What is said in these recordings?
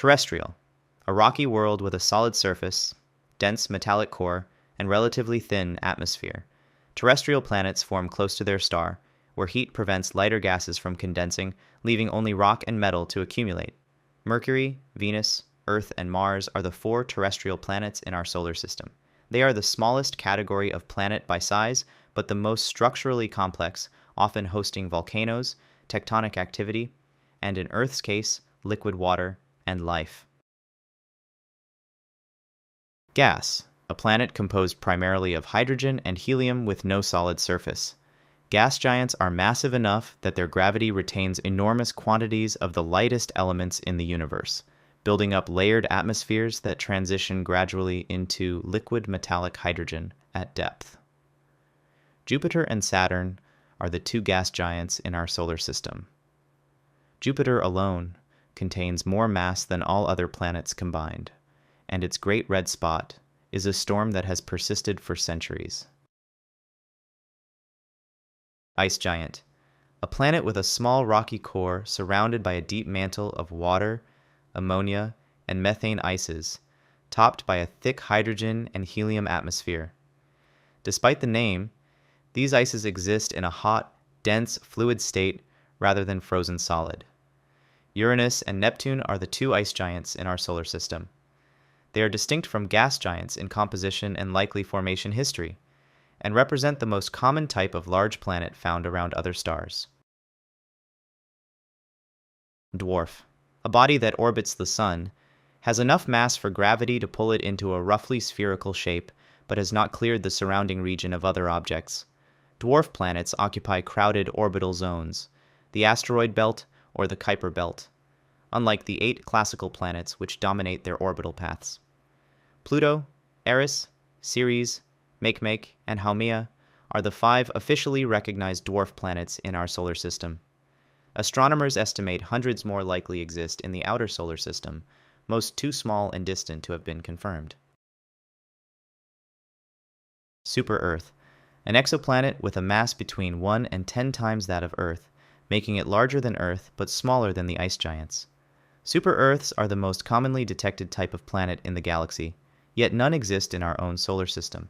Terrestrial, a rocky world with a solid surface, dense metallic core, and relatively thin atmosphere. Terrestrial planets form close to their star, where heat prevents lighter gases from condensing, leaving only rock and metal to accumulate. Mercury, Venus, Earth, and Mars are the 4 terrestrial planets in our solar system. They are the smallest category of planet by size, but the most structurally complex, often hosting volcanoes, tectonic activity, and in Earth's case, liquid water and life. Gas, a planet composed primarily of hydrogen and helium with no solid surface. Gas giants are massive enough that their gravity retains enormous quantities of the lightest elements in the universe, building up layered atmospheres that transition gradually into liquid metallic hydrogen at depth. Jupiter and Saturn are the 2 gas giants in our solar system. Jupiter alone contains more mass than all other planets combined, and its great red spot is a storm that has persisted for centuries. Ice giant, a planet with a small rocky core surrounded by a deep mantle of water, ammonia, and methane ices, topped by a thick hydrogen and helium atmosphere. Despite the name, these ices exist in a hot, dense, fluid state rather than frozen solid. Uranus and Neptune are the 2 ice giants in our solar system. They are distinct from gas giants in composition and likely formation history, and represent the most common type of large planet found around other stars. Dwarf, a body that orbits the Sun, has enough mass for gravity to pull it into a roughly spherical shape, but has not cleared the surrounding region of other objects. Dwarf planets occupy crowded orbital zones, the asteroid belt or the Kuiper belt, unlike the 8 classical planets which dominate their orbital paths. Pluto, Eris, Ceres, Makemake, and Haumea are the 5 officially recognized dwarf planets in our solar system. Astronomers estimate hundreds more likely exist in the outer solar system, most too small and distant to have been confirmed. Super-Earth, an exoplanet with a mass between 1 and 10 times that of Earth, making it larger than Earth but smaller than the ice giants. Super-Earths are the most commonly detected type of planet in the galaxy, yet none exist in our own solar system.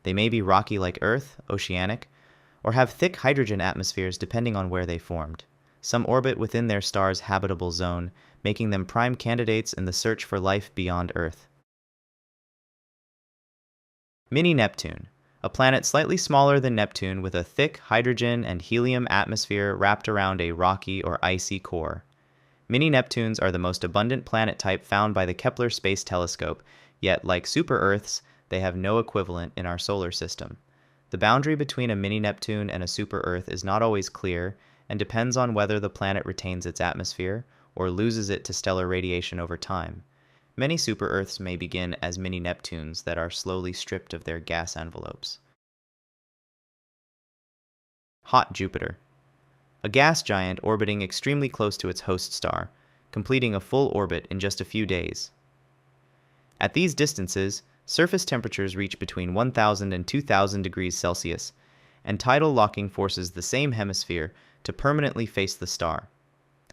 They may be rocky like Earth, oceanic, or have thick hydrogen atmospheres depending on where they formed. Some orbit within their star's habitable zone, making them prime candidates in the search for life beyond Earth. Mini-Neptune, a planet slightly smaller than Neptune with a thick hydrogen and helium atmosphere wrapped around a rocky or icy core. Mini-Neptunes are the most abundant planet type found by the Kepler Space Telescope, yet like super-Earths, they have no equivalent in our solar system. The boundary between a mini-Neptune and a super-Earth is not always clear, and depends on whether the planet retains its atmosphere or loses it to stellar radiation over time. Many super-Earths may begin as mini-Neptunes that are slowly stripped of their gas envelopes. Hot Jupiter, a gas giant orbiting extremely close to its host star, completing a full orbit in just a few days. At these distances, surface temperatures reach between 1,000 and 2,000 degrees Celsius, and tidal locking forces the same hemisphere to permanently face the star.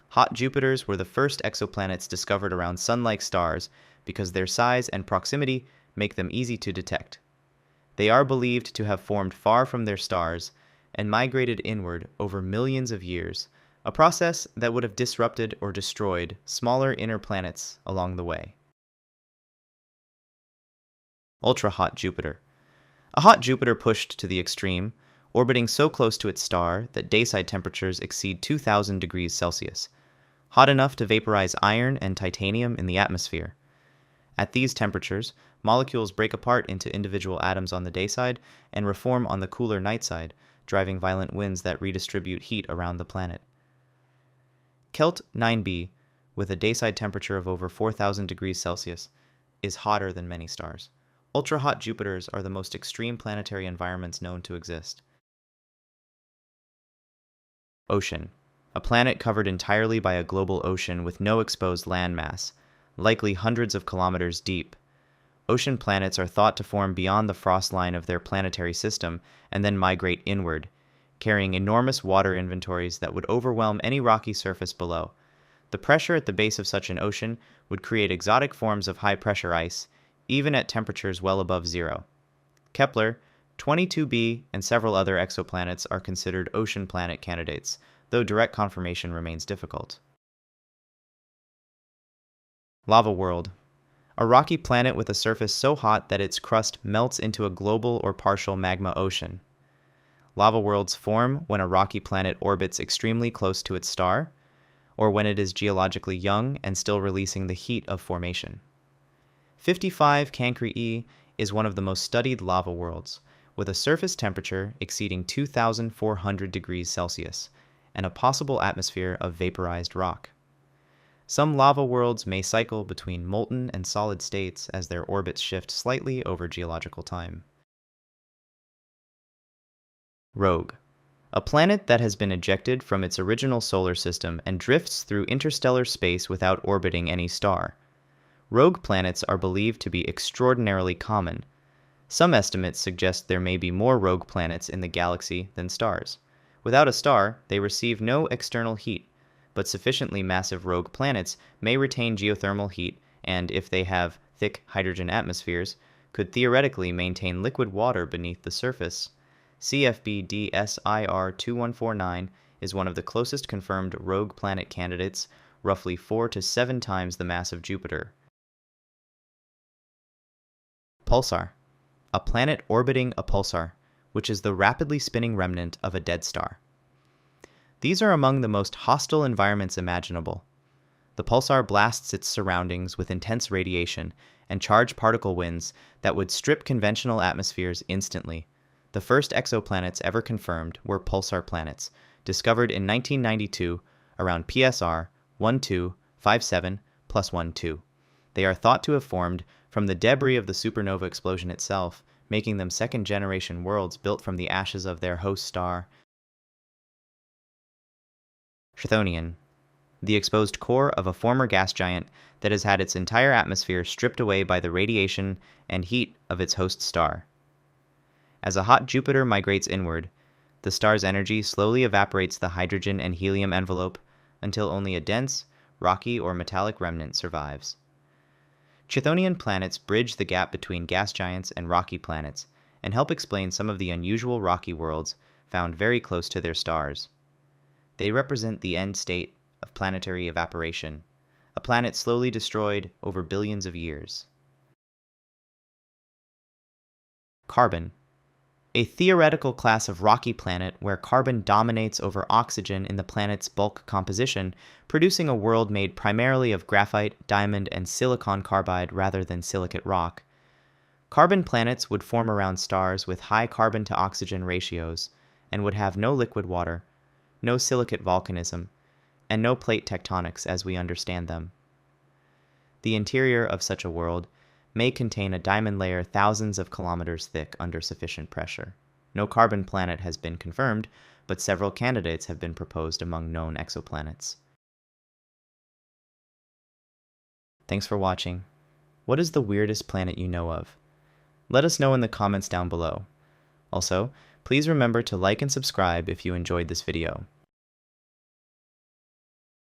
Hot Jupiters were the first exoplanets discovered around Sun-like stars because their size and proximity make them easy to detect. They are believed to have formed far from their stars and migrated inward over millions of years, a process that would have disrupted or destroyed smaller inner planets along the way. Ultra-hot Jupiter. A hot Jupiter pushed to the extreme, orbiting so close to its star that dayside temperatures exceed 2,000 degrees Celsius, hot enough to vaporize iron and titanium in the atmosphere. At these temperatures, molecules break apart into individual atoms on the dayside and reform on the cooler night side, driving violent winds that redistribute heat around the planet. Kelt 9b, with a dayside temperature of over 4,000 degrees Celsius, is hotter than many stars. Ultra-hot Jupiters are the most extreme planetary environments known to exist. Ocean, a planet covered entirely by a global ocean with no exposed landmass, likely hundreds of kilometers deep. Ocean planets are thought to form beyond the frost line of their planetary system and then migrate inward, carrying enormous water inventories that would overwhelm any rocky surface below. The pressure at the base of such an ocean would create exotic forms of high-pressure ice, even at temperatures well above zero. Kepler, 22b, and several other exoplanets are considered ocean planet candidates, though direct confirmation remains difficult. Lava world. A rocky planet with a surface so hot that its crust melts into a global or partial magma ocean. Lava worlds form when a rocky planet orbits extremely close to its star, or when it is geologically young and still releasing the heat of formation. 55 Cancri E is one of the most studied lava worlds, with a surface temperature exceeding 2,400 degrees Celsius and a possible atmosphere of vaporized rock. Some lava worlds may cycle between molten and solid states as their orbits shift slightly over geological time. Rogue. A planet that has been ejected from its original solar system and drifts through interstellar space without orbiting any star. Rogue planets are believed to be extraordinarily common. Some estimates suggest there may be more rogue planets in the galaxy than stars. Without a star, they receive no external heat, but sufficiently massive rogue planets may retain geothermal heat and, if they have thick hydrogen atmospheres, could theoretically maintain liquid water beneath the surface. CFB DSIR 2149 is one of the closest confirmed rogue planet candidates, roughly 4 to 7 times the mass of Jupiter. Pulsar. A planet orbiting a pulsar, which is the rapidly spinning remnant of a dead star. These are among the most hostile environments imaginable. The pulsar blasts its surroundings with intense radiation and charged particle winds that would strip conventional atmospheres instantly. The first exoplanets ever confirmed were pulsar planets, discovered in 1992 around PSR 1257+12. They are thought to have formed from the debris of the supernova explosion itself, making them second-generation worlds built from the ashes of their host star. Chthonian. The exposed core of a former gas giant that has had its entire atmosphere stripped away by the radiation and heat of its host star. As a hot Jupiter migrates inward, the star's energy slowly evaporates the hydrogen and helium envelope until only a dense, rocky or metallic remnant survives. Chthonian planets bridge the gap between gas giants and rocky planets and help explain some of the unusual rocky worlds found very close to their stars. They represent the end state of planetary evaporation, a planet slowly destroyed over billions of years. Carbon. A theoretical class of rocky planet where carbon dominates over oxygen in the planet's bulk composition, producing a world made primarily of graphite, diamond, and silicon carbide rather than silicate rock. Carbon planets would form around stars with high carbon-to-oxygen ratios and would have no liquid water, no silicate volcanism, and no plate tectonics as we understand them. The interior of such a world may contain a diamond layer thousands of kilometers thick under sufficient pressure. No carbon planet has been confirmed, but several candidates have been proposed among known exoplanets. Thanks for watching. What is the weirdest planet you know of? Let us know in the comments down below. Also, please remember to like and subscribe if you enjoyed this video.